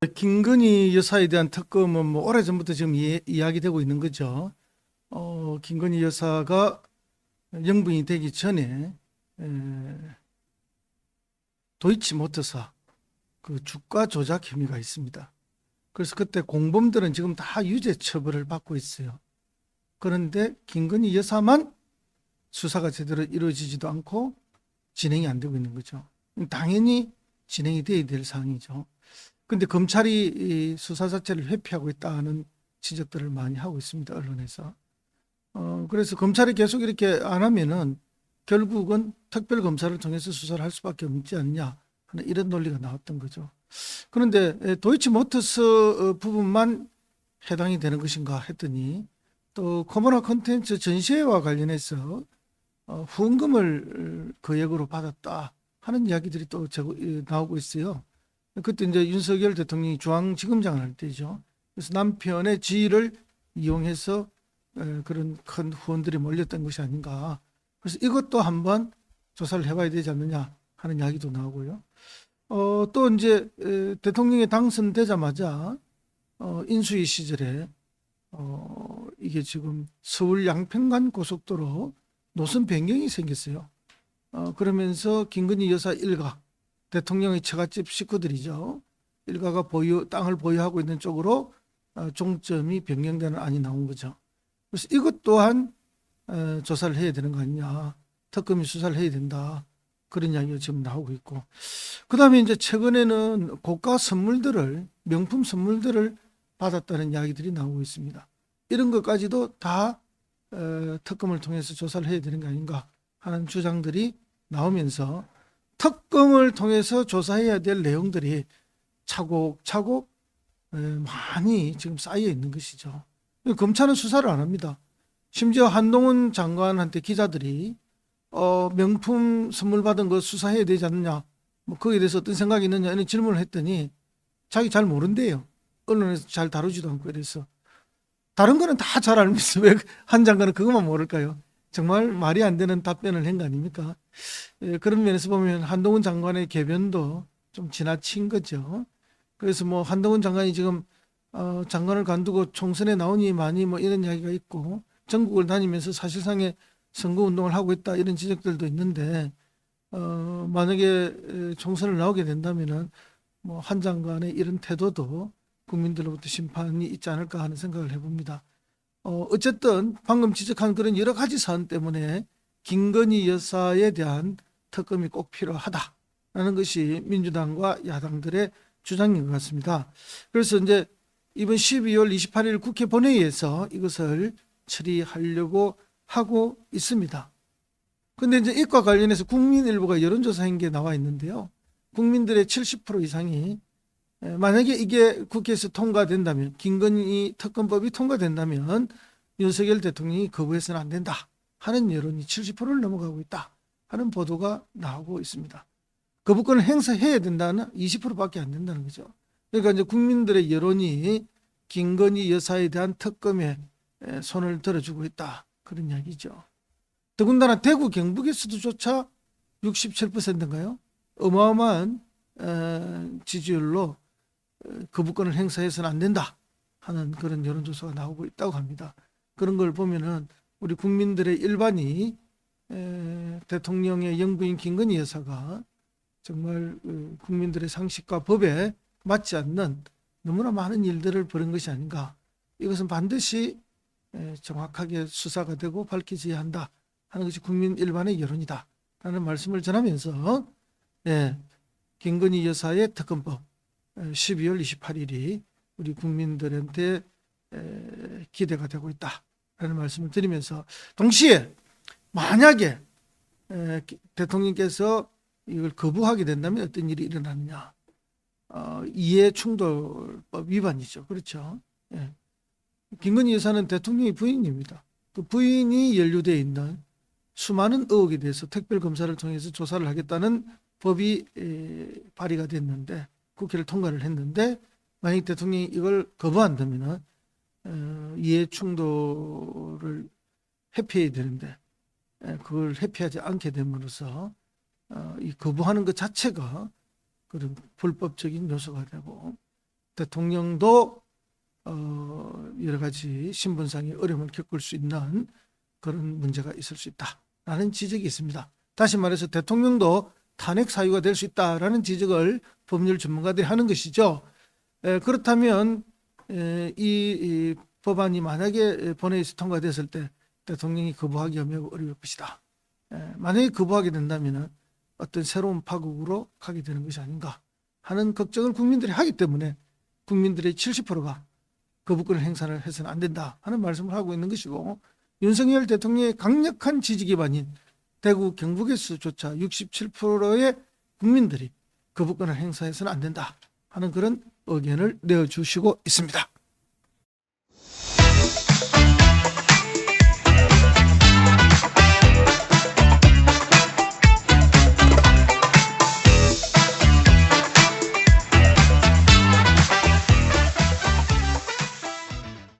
김건희 여사에 대한 특검은 뭐 오래전부터 지금 이야기되고 있는 거죠. 김건희 여사가 영부인이 되기 전에 에, 도이치모터스 그 주가 조작 혐의가 있습니다. 그래서 그때 공범들은 지금 다 유죄 처벌을 받고 있어요. 그런데 김건희 여사만 수사가 제대로 이루어지지도 않고 진행이 안 되고 있는 거죠. 당연히 진행이 돼야 될 사항이죠. 근데 검찰이 이 수사 자체를 회피하고 있다는 지적들을 많이 하고 있습니다, 언론에서. 그래서 검찰이 계속 이렇게 안 하면은 결국은 특별검사를 통해서 수사를 할 수밖에 없지 않냐 하는 이런 논리가 나왔던 거죠. 그런데 도이치모터스 부분만 해당이 되는 것인가 했더니 또 코모나 콘텐츠 전시회와 관련해서 후원금을 거액으로 받았다 하는 이야기들이 또 나오고 있어요. 그때 이제 윤석열 대통령이 중앙지검장을 할 때죠. 그래서 남편의 지위를 이용해서 그런 큰 후원들이 몰렸던 것이 아닌가. 그래서 이것도 한번 조사를 해봐야 되지 않느냐 하는 이야기도 나오고요. 또 이제 대통령이 당선되자마자 인수위 시절에 이게 지금 서울 양평간 고속도로 노선 변경이 생겼어요. 그러면서 김건희 여사 일가, 대통령의 처갓집 식구들이죠. 일가가 땅을 보유하고 있는 쪽으로 종점이 변경되는 안이 나온 거죠. 그래서 이것 또한 조사를 해야 되는 거 아니냐. 특검이 수사를 해야 된다. 그런 이야기가 지금 나오고 있고. 그 다음에 이제 최근에는 고가 선물들을, 명품 선물들을 받았다는 이야기들이 나오고 있습니다. 이런 것까지도 다 특검을 통해서 조사를 해야 되는 거 아닌가 하는 주장들이 나오면서 특검을 통해서 조사해야 될 내용들이 차곡차곡 많이 지금 쌓여 있는 것이죠. 검찰은 수사를 안 합니다. 심지어 한동훈 장관한테 기자들이 명품 선물 받은 거 수사해야 되지 않느냐, 뭐 거기에 대해서 어떤 생각이 있느냐 이런 질문을 했더니 자기 잘 모른대요. 언론에서 잘 다루지도 않고. 이래서 다른 거는 다 잘 알면서 왜 한 장관은 그것만 모를까요? 정말 말이 안 되는 답변을 한 거 아닙니까? 그런 면에서 보면 한동훈 장관의 개변도 좀 지나친 거죠. 그래서 뭐 한동훈 장관이 지금 장관을 관두고 총선에 나오니 많이 뭐 이런 이야기가 있고 전국을 다니면서 사실상의 선거운동을 하고 있다 이런 지적들도 있는데 만약에 총선을 나오게 된다면은 뭐 한 장관의 이런 태도도 국민들로부터 심판이 있지 않을까 하는 생각을 해봅니다. 어쨌든 방금 지적한 그런 여러 가지 사안 때문에 김건희 여사에 대한 특검이 꼭 필요하다라는 것이 민주당과 야당들의 주장인 것 같습니다. 그래서 이제 이번 12월 28일 국회 본회의에서 이것을 처리하려고 하고 있습니다. 그런데 이제 이과 관련해서 국민 일보가 여론조사한 게 나와 있는데요. 국민들의 70% 이상이 만약에 이게 국회에서 통과된다면, 김건희 특검법이 통과된다면 윤석열 대통령이 거부해서는 안 된다 하는 여론이 70%를 넘어가고 있다 하는 보도가 나오고 있습니다. 거부권을 행사해야 된다는 20%밖에 안 된다는 거죠. 그러니까 이제 국민들의 여론이 김건희 여사에 대한 특검에 손을 들어주고 있다 그런 이야기죠. 더군다나 대구 경북에서도조차 67%인가요? 어마어마한 지지율로 거부권을 행사해서는 안 된다 하는 그런 여론조사가 나오고 있다고 합니다. 그런 걸 보면은 우리 국민들의 일반이 대통령의 영부인 김건희 여사가 정말 국민들의 상식과 법에 맞지 않는 너무나 많은 일들을 벌인 것이 아닌가. 이것은 반드시 정확하게 수사가 되고 밝혀져야 한다 하는 것이 국민 일반의 여론이다 라는 말씀을 전하면서 김건희 여사의 특검법 12월 28일이 우리 국민들한테 기대가 되고 있다라는 말씀을 드리면서, 동시에 만약에 대통령께서 이걸 거부하게 된다면 어떤 일이 일어나느냐. 이해충돌법 위반이죠. 그렇죠. 김건희 여사는 대통령의 부인입니다. 그 부인이 연루되어 있는 수많은 의혹에 대해서 특별검사를 통해서 조사를 하겠다는 법이 발의가 됐는데, 국회를 통과를 했는데, 만약 대통령이 이걸 거부한다면 이해충돌을 회피해야 되는데 그걸 회피하지 않게 됨으로써 이 거부하는 것 자체가 그런 불법적인 요소가 되고, 대통령도 여러 가지 신분상의 어려움을 겪을 수 있는 그런 문제가 있을 수 있다라는 지적이 있습니다. 다시 말해서 대통령도 탄핵 사유가 될 수 있다라는 지적을 법률 전문가들이 하는 것이죠. 그렇다면 이 법안이 만약에 본회의에서 통과됐을 때 대통령이 거부하기가 매우 어려울 것이다. 만약에 거부하게 된다면 어떤 새로운 파국으로 가게 되는 것이 아닌가 하는 걱정을 국민들이 하기 때문에 국민들의 70%가 거부권을 행사를 해서는 안 된다 하는 말씀을 하고 있는 것이고, 윤석열 대통령의 강력한 지지 기반인 대구 경북에서조차 67%의 국민들이 거부권을 행사해서는 안 된다 하는 그런 의견을 내어주시고 있습니다.